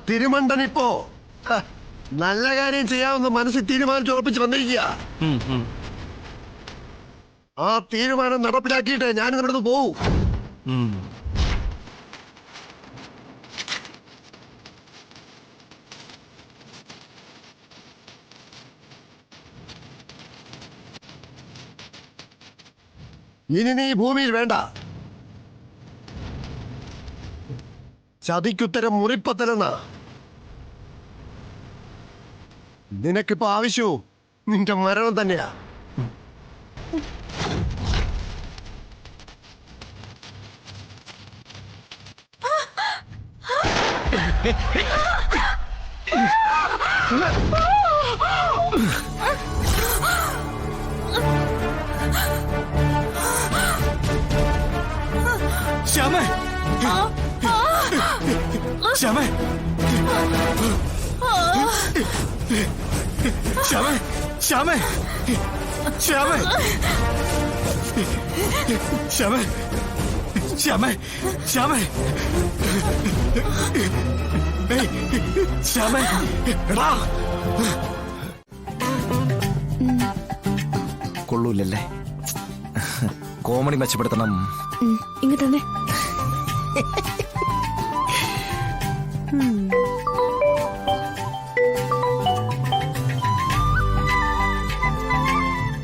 തിരുമണ്ടനിപ്പോ നല്ല കാര്യം ചെയ്യാമെന്ന് മനസ്സിൽ തീരുമാനിച്ചുറപ്പിച്ച് വന്നിരിക്കുക. ആ തീരുമാനം നടപ്പിലാക്കിയിട്ട് ഞാൻ ഇവിടുന്ന് പോവും. ഇനി നീ ഭൂമിയിൽ വേണ്ട. ചതിക്കുത്തരം മുറിപ്പത്തലെന്ന. നിനക്കിപ്പോ ആവശ്യവും നിന്റെ മരണം തന്നെയാ. ശ്യാമേ, ശ്യാമേ, ശ്യാമേ, ശ്യാമേ, ശ്യാമേ, ശ്യാമേ, ശ്യാമേ, ശ്യാമേ, ശ്യാമേ, എടാ. കൊള്ളൂലല്ലേ? കോമഡി മെച്ചപ്പെടുത്തണം. ഇങ്ങ് തന്നെ.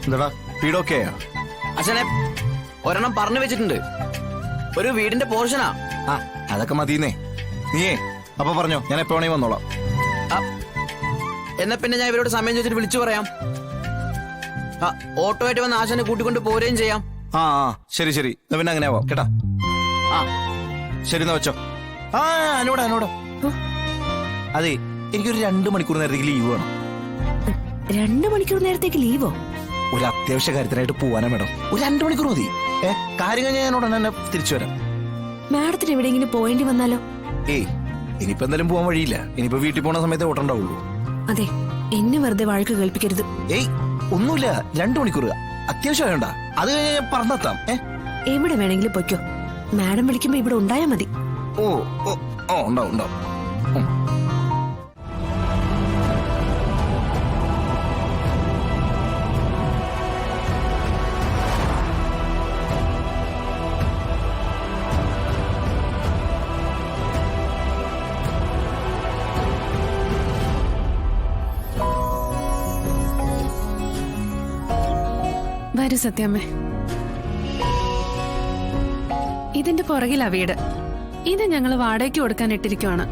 എന്താടാ വീടൊക്കെയാ? അച്ഛനെ ഒരെണ്ണം പറഞ്ഞു വെച്ചിട്ടുണ്ട്. ഒരു വീടിന്റെ പോർഷനാ. ആ അതൊക്കെ മതിയെന്നേ. നീയേ അപ്പൊ പറഞ്ഞോ, ഞാൻ എപ്പോ വേണേ വന്നോളാം. എന്നാ പിന്നെ ഞാൻ ഇവരോട് സമയം ചോദിച്ചിട്ട് വിളിച്ചു പറയാം. ഓട്ടോ ആയിട്ട് വന്ന് ആശാനെ കൂട്ടിക്കൊണ്ട് പോരുകയും ചെയ്യാം. ആ ശരി ശരി, പിന്നെ അങ്ങനെ ആവാം കേട്ടാ. ആ ശരി എന്നാ വെച്ചോ. ആ എന്നോടാ എന്നോടാ. അതെ, എനിക്കൊരു 2 മണിക്കൂർ നേരത്തേക്ക് ലീവ് വേണം. 2 മണിക്കൂർ നേരത്തേക്ക് ലീവോ? ഒരു അത്യാവശ്യ കാര്യത്തിനായിട്ട് പോവാനാ മേഡം. ഒരു 2 മണിക്കൂർ മതി. കാര്യം കഴിഞ്ഞാൽ ഞാൻ ഉടനെ തന്നെ തിരിച്ചു വരാം. മാഡത്തിന് എവിടെയെങ്കിലും പോയേണ്ടി വന്നാലോ? ഏയ് ഇനിയിപ്പോ എന്തായാലും പോവാൻ വഴിയില്ല. ഇനിയിപ്പോ വീട്ടിൽ പോണ സമയത്ത് ഓട്ടണ്ടാവുള്ളൂ. അതെ, എന്നെ വെറുതെ വഴക്ക് കേൾപ്പിക്കരുത്. ഏയ് ഒന്നുമില്ല, 2 മണിക്കൂർ അത്യാവശ്യമായോണ്ടാ. അത് കഴിഞ്ഞ് ഞാൻ പറഞ്ഞെത്താം. എവിടെ വേണമെങ്കിലും പൊയ്ക്കോ. മാഡം വിളിക്കുമ്പോ ഇവിടെ ഉണ്ടായാ മതി. ഓ ഓ ഓ ഉണ്ടാവും ഉണ്ടാവും. വരൂ സത്യാമ്മേ. ഇതിന്റെ പുറകിലാ വീട്. ഇത് ഞങ്ങൾ വാടകയ്ക്ക് കൊടുക്കാൻ ഇട്ടിരിക്കുവാണ്.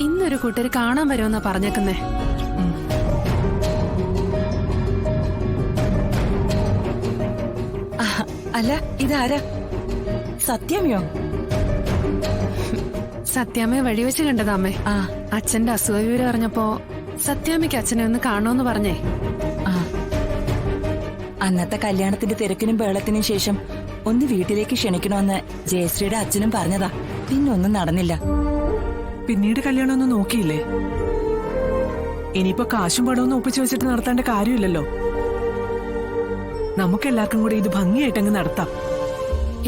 ഇന്നൊരു കൂട്ടര് കാണാൻ വരുമെന്നാ പറഞ്ഞേക്കുന്നേ. അല്ല, ഇതാരാ? സത്യമയോ? സത്യാമ്മയെ വഴിവെച്ച് കണ്ടതാമ്മേ. അച്ഛന്റെ അസുഖ വിവരം അറിഞ്ഞപ്പോ സത്യാമ്മയ്ക്ക് അച്ഛനെ ഒന്ന് കാണുമെന്ന് പറഞ്ഞേ. അന്നത്തെ കല്യാണത്തിന്റെ തിരക്കിനും ബഹളത്തിനും ശേഷം ഒന്ന് വീട്ടിലേക്ക് ക്ഷണിക്കണമെന്ന് ജയശ്രീയുടെ അച്ഛനും പറഞ്ഞതാ. പിന്നെ ഒന്നും നടന്നില്ല. പിന്നീട് കല്യാണം ഒന്നും നോക്കിയില്ലേ? ഇനിയിപ്പോ കാശും പണമൊന്നും ഒപ്പിച്ചു വെച്ചിട്ട് നടത്തേണ്ട കാര്യമില്ലല്ലോ. നമുക്കെല്ലാവർക്കും കൂടി ഇത് ഭംഗിയായിട്ടങ്ങ് നടത്താം.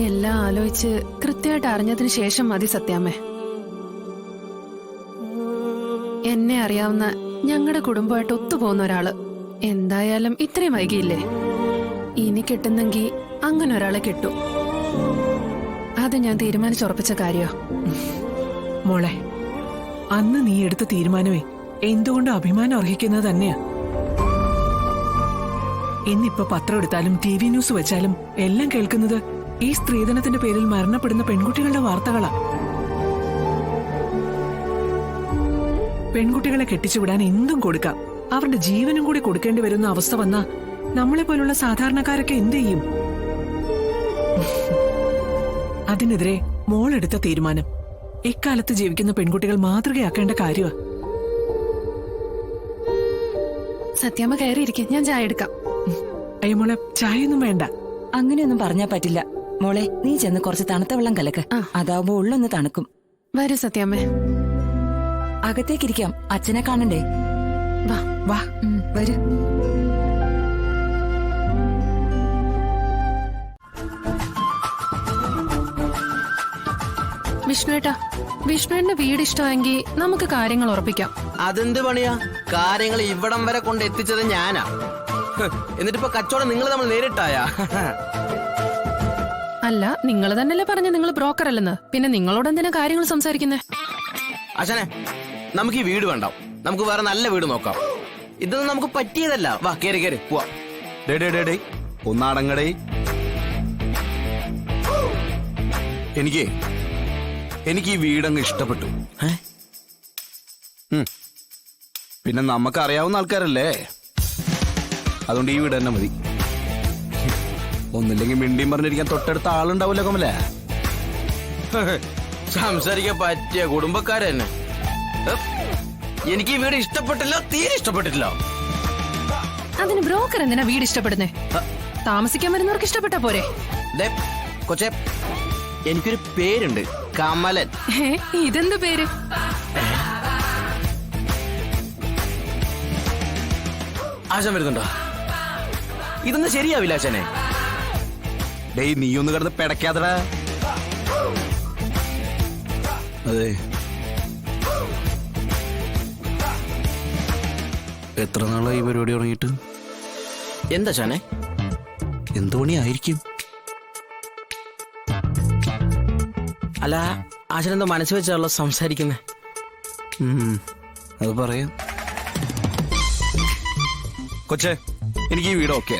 എല്ലാം ആലോചിച്ച് കൃത്യമായിട്ട് അറിഞ്ഞതിന് ശേഷം മതി സത്യാമ്മേ. എന്നെ അറിയാവുന്ന ഞങ്ങളുടെ കുടുംബമായിട്ട് ഒത്തുപോകുന്ന ഒരാള് എന്തായാലും ഇത്രയും വൈകിയില്ലേ? ഇനി കിട്ടുന്നെങ്കി അങ്ങനെ ഒരാളെ കിട്ടു. അത് ഞാൻ തീരുമാനിച്ചുറപ്പിച്ച കാര്യോ. മോളെ, അന്ന് നീ എടുത്ത തീരുമാനമേ എന്തുകൊണ്ട് അഭിമാനം അർഹിക്കുന്നത് തന്നെയാ. ഇന്നിപ്പോ പത്രം എടുത്താലും TV ന്യൂസ് വെച്ചാലും എല്ലാം കേൾക്കുന്നത് ഈ സ്ത്രീധനത്തിന്റെ പേരിൽ മരണപ്പെടുന്ന പെൺകുട്ടികളുടെ വാർത്തകളാ. പെൺകുട്ടികളെ കെട്ടിച്ചുവിടാൻ എന്തും കൊടുക്കാം. അവരുടെ ജീവനും കൂടി കൊടുക്കേണ്ടി വരുന്ന അവസ്ഥ വന്നാ നമ്മളെ പോലുള്ള സാധാരണക്കാരൊക്കെ എന്ത് ചെയ്യും? അതിനെതിരെ മോളെടുത്ത തീരുമാനം ഇക്കാലത്ത് ജീവിക്കുന്ന പെൺകുട്ടികൾ മാതൃകയാക്കേണ്ട കാര്യമാ. സത്യാമ്മ കയറിയിരിക്കെ, ഞാൻ ചായ എടുക്കാം. അയ്യോ മോളെ, ചായയൊന്നും വേണ്ട. അങ്ങനെയൊന്നും പറഞ്ഞാ പറ്റില്ല. മോളെ, നീ ചെന്ന് കുറച്ച് തണുത്ത വെള്ളം കലക്ക്. അതാവുമ്പോ ഉള്ളൊന്ന് തണുക്കും. വരൂ സത്യാമ്മേ. അകത്തേക്കിരിക്കാം, അച്ഛനെ കാണണ്ടേ? വാ വാ വരൂ. വിഷ്ണുവേട്ടാ, വിഷ്ണുവിന്റെ വീട് ഇഷ്ടമെങ്കിൽ നമുക്ക് കാര്യങ്ങൾ ഉറപ്പിക്കാം. അതെന്ത് പണിയാ? കാര്യങ്ങൾ ഇവിടം വരെ കൊണ്ട് എത്തിച്ചത് ഞാനാ. എന്നിട്ടിപ്പോ കച്ചവടം നിങ്ങൾ നമ്മൾ നേരിട്ടായാ? അല്ല, നിങ്ങൾ തന്നെയല്ലേ പറഞ്ഞ നിങ്ങൾ ബ്രോക്കർ അല്ലെന്ന്. പിന്നെ നിങ്ങളോട് എന്തിനാ കാര്യങ്ങൾ സംസാരിക്കുന്നേ? ആശാനെ, നമുക്ക് ഈ വീട് വേണ്ട, നമുക്ക് വേറെ നല്ല വീട് നോക്കാം. ഇതൊന്നും നമുക്ക് പറ്റിയതല്ല. വാ, കേറി കേറി പോവാ. ഡേ ഒന്നടങ്ങടേ. എനിക്ക് ഈ വീടങ്ങ് ഇഷ്ടപ്പെട്ടു. പിന്നെ നമുക്ക് അറിയാവുന്ന ആൾക്കാരല്ലേ, അതുകൊണ്ട് ഈ വീട് തന്നെ മതി. ഒന്നില്ലെങ്കിൽ മിണ്ടിയും പറഞ്ഞിരിക്കാൻ തൊട്ടടുത്ത ആളുണ്ടാവില്ല കമലേ. സംസാരിക്കാൻ പറ്റിയ കുടുംബക്കാര് തന്നെ. എനിക്ക് ഈ വീട് ഇഷ്ടപ്പെട്ടില്ല, തീരെ ഇഷ്ടപ്പെട്ടിട്ടില്ല. അതിന് ബ്രോക്കർ എന്തിനാ വീട് ഇഷ്ടപ്പെടുന്നേ? താമസിക്കാൻ വരുന്നവർക്ക് ഇഷ്ടപ്പെട്ടാ പോരെ? ദേ, കൊച്ചേ, എനിക്കൊരു പേരുണ്ട്, കമലൻ. ഇതെന്ത് പേര്? ആശാൻ വരുന്നുണ്ടോ? ഇതൊന്നും ശരിയാവില്ല ആശാനെ. ഡേയ്, നീ ഒന്ന് കിടന്ന് പിടയ്ക്കാതടാ. അതെ, എത്ര നാളായി ഈ പരിപാടി തുടങ്ങിയിട്ട്? എന്താ ആശാനെ? എന്ത് പണിയായിരിക്കും? അല്ല, ആശാൻ എന്തോ മനസ്സ് വെച്ചാണല്ലോ സംസാരിക്കുന്നേ. അത് പറയാം. കൊച്ചേ, എനിക്ക് ഈ വീട് ഓക്കെ.